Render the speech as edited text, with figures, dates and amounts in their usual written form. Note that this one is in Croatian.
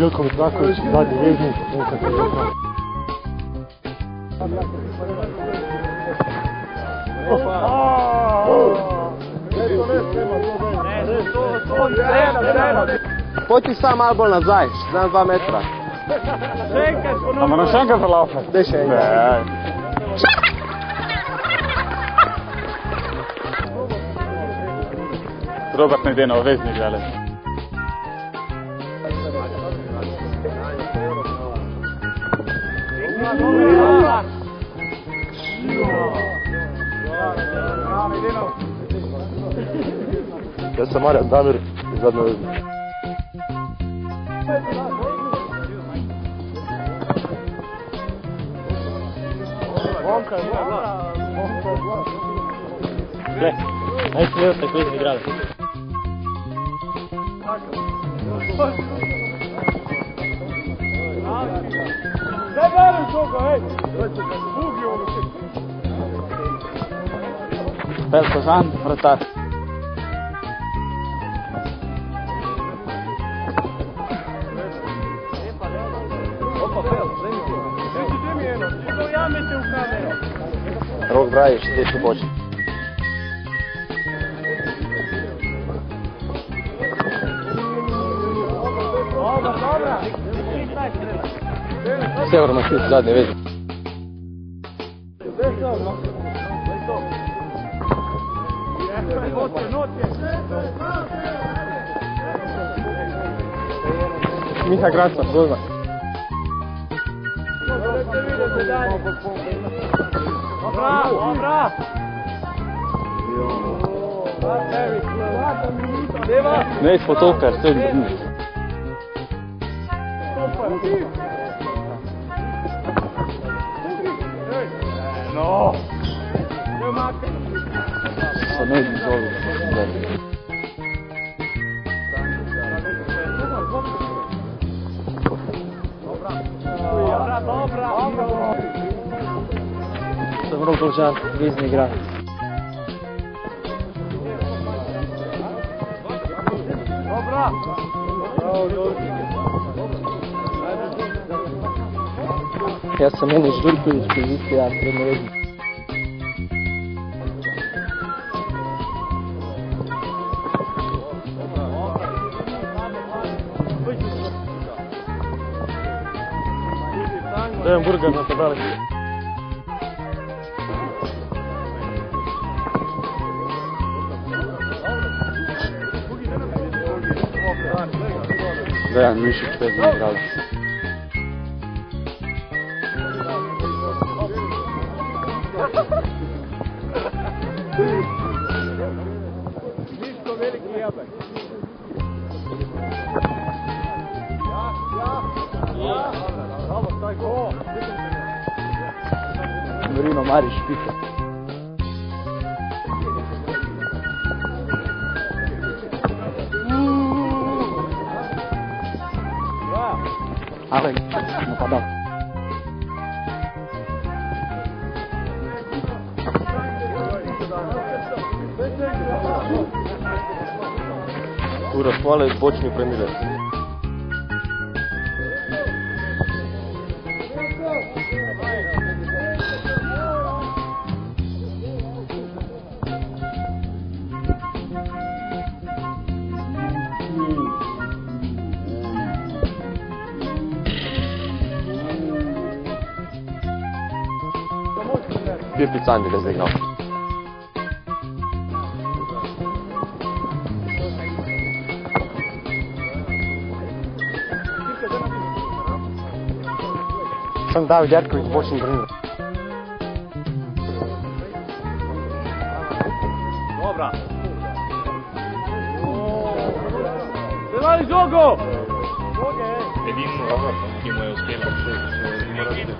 Željko Mitraković, zadnji veznik, nekako je znao. Pojdi sam malo bolj nazaj, znam 2 metra. A moram še enkrat zalaufen? Daj še enkrat. Robert ne ide na obvezni žele. Ja sam Marjan Damir iz zadnje veznik. Gle, aj se još tako izigrali. Pelko Žan, vratar. Rok Brajić, sljedeći počet. Sever Mašis, zadnji veznik. Miha Graca, Brozak. Ne ispod toka, jer sve dni. No! Pa ne izni zoli. Sam Rok Dolžan, vezni igrač. Ja sam Enes Žurković, pozicija srednje veznik. Dejan Burgar na tabeli. Dejan Mišić, vezni igrač. Miško veliki jabak. Marino Marić, Pika. Alek, napadał. Ura Hvala je bočni premijer. Bio Picani ga zaigrao. Sam David Jerković, bočni branitelj. Dobra. Devali Zogo! Edino, ki mu je uspelo, mora biti